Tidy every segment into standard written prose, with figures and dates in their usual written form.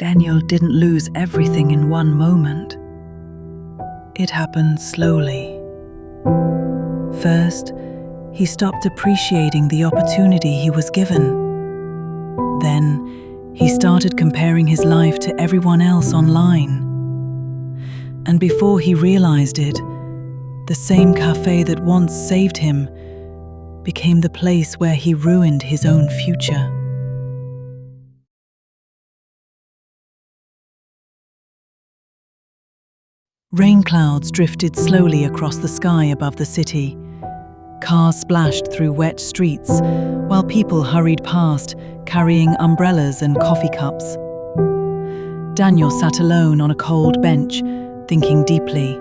Daniel didn't lose everything in one moment. It happened slowly. First, he stopped appreciating the opportunity he was given. Then, he started comparing his life to everyone else online. And before he realized it, the same cafe that once saved him became the place where he ruined his own future. Rain clouds drifted slowly across the sky above the city. Cars splashed through wet streets, while people hurried past, carrying umbrellas and coffee cups. Daniel sat alone on a cold bench, thinking deeply.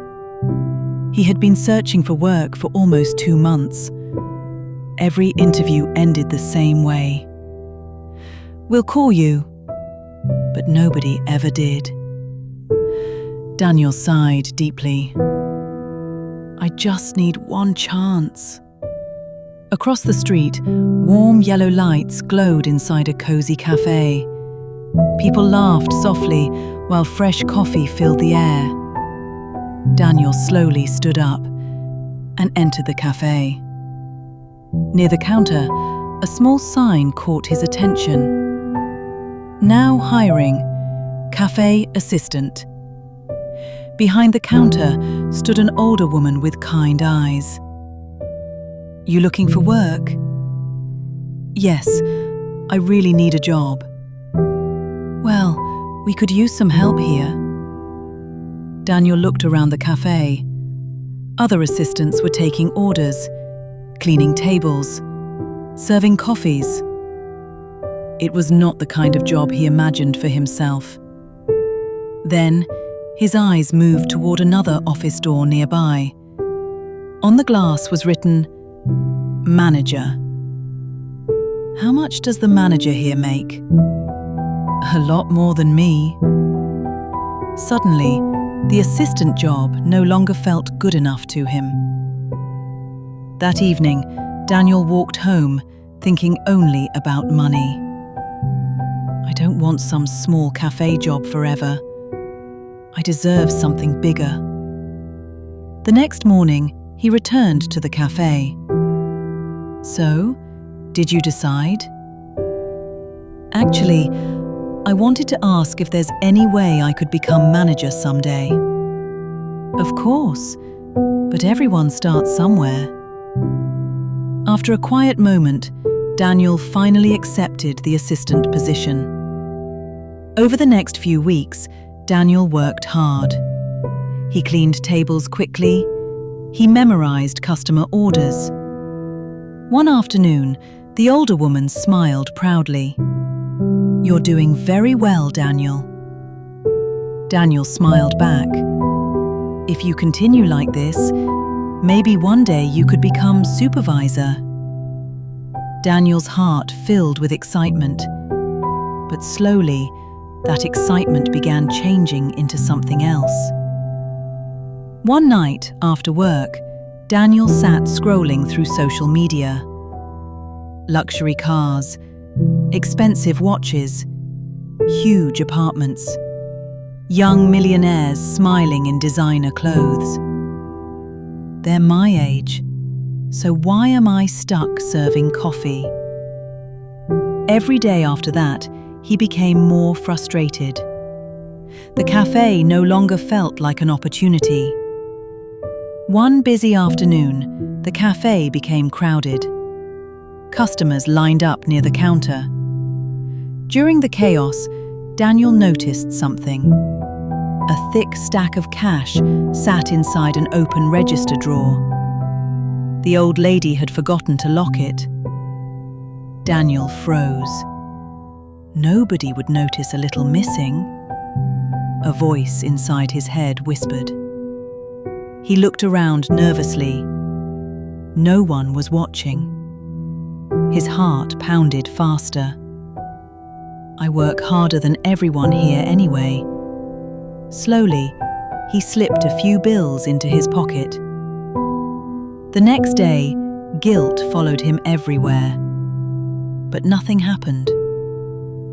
He had been searching for work for almost 2 months. Every interview ended the same way. "We'll call you." But nobody ever did. Daniel sighed deeply. "I just need one chance." Across the street, warm yellow lights glowed inside a cozy cafe. People laughed softly while fresh coffee filled the air. Daniel slowly stood up and entered the cafe. Near the counter, a small sign caught his attention. "Now hiring, cafe assistant." Behind the counter stood an older woman with kind eyes. "You looking for work?" "Yes, I really need a job." "Well, we could use some help here." Daniel looked around the cafe. Other assistants were taking orders, cleaning tables, serving coffees. It was not the kind of job he imagined for himself. Then, his eyes moved toward another office door nearby. On the glass was written, "Manager." "How much does the manager here make?" "A lot more than me." Suddenly, the assistant job no longer felt good enough to him. That evening, Daniel walked home, thinking only about money. "I don't want some small cafe job forever. I deserve something bigger." The next morning, he returned to the cafe. "So, did you decide?" "Actually, I wanted to ask if there's any way I could become manager someday." "Of course, but everyone starts somewhere." After a quiet moment, Daniel finally accepted the assistant position. Over the next few weeks, Daniel worked hard. He cleaned tables quickly. He memorized customer orders. One afternoon, the older woman smiled proudly. "You're doing very well, Daniel." Daniel smiled back. "If you continue like this, maybe one day you could become supervisor." Daniel's heart filled with excitement, but slowly, that excitement began changing into something else. One night, after work, Daniel sat scrolling through social media. Luxury cars, expensive watches, huge apartments, young millionaires smiling in designer clothes. They're my age, so why am I stuck serving coffee? Every day after that, he became more frustrated. The cafe no longer felt like an opportunity. One busy afternoon, the cafe became crowded. Customers lined up near the counter. During the chaos, Daniel noticed something. A thick stack of cash sat inside an open register drawer. The old lady had forgotten to lock it. Daniel froze. Nobody would notice a little missing. A voice inside his head whispered. He looked around nervously. No one was watching. His heart pounded faster. "I work harder than everyone here anyway." Slowly, he slipped a few bills into his pocket. The next day, guilt followed him everywhere. But nothing happened.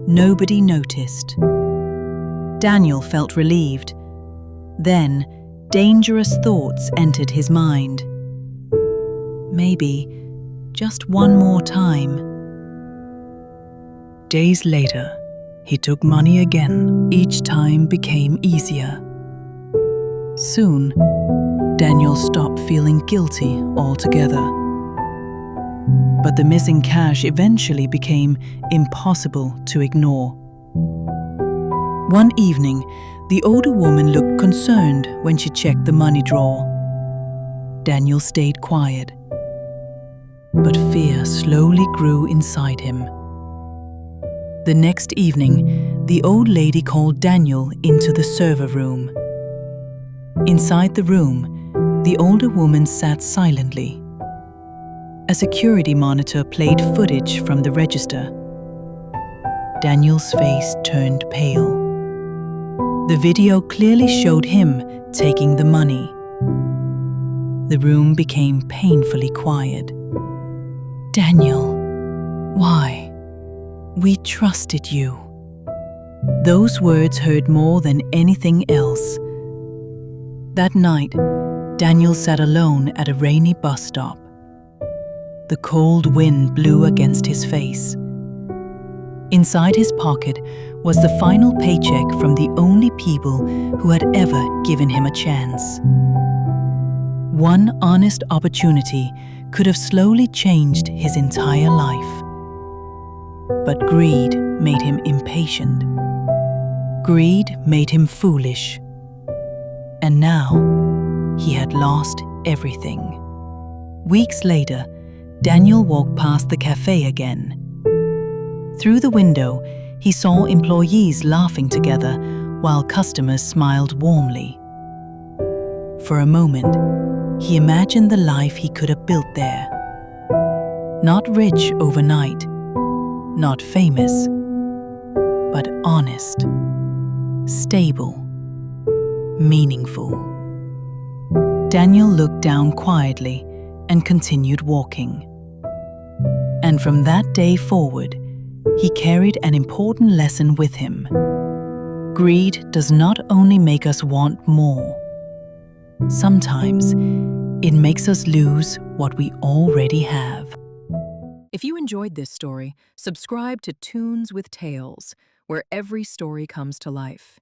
Nobody noticed. Daniel felt relieved. Then, dangerous thoughts entered his mind. Maybe just one more time. Days later, he took money again. Each time became easier. Soon, Daniel stopped feeling guilty altogether. But the missing cash eventually became impossible to ignore. One evening, the older woman looked concerned when she checked the money drawer. Daniel stayed quiet. But fear slowly grew inside him. The next evening, the old lady called Daniel into the server room. Inside the room, the older woman sat silently. A security monitor played footage from the register. Daniel's face turned pale. The video clearly showed him taking the money. The room became painfully quiet. Daniel, why? We trusted you. Those words hurt more than anything else. That night, Daniel sat alone at a rainy bus stop. The cold wind blew against his face. Inside his pocket was the final paycheck from the only people who had ever given him a chance. One honest opportunity could have slowly changed his entire life. But greed made him impatient. Greed made him foolish. And now, he had lost everything. Weeks later, Daniel walked past the cafe again. Through the window, he saw employees laughing together while customers smiled warmly. For a moment, he imagined the life he could have built there. Not rich overnight, not famous, but honest, stable, meaningful. Daniel looked down quietly and continued walking. And from that day forward, he carried an important lesson with him. Greed does not only make us want more. Sometimes, it makes us lose what we already have. If you enjoyed this story, subscribe to Tunes with Tales, where every story comes to life.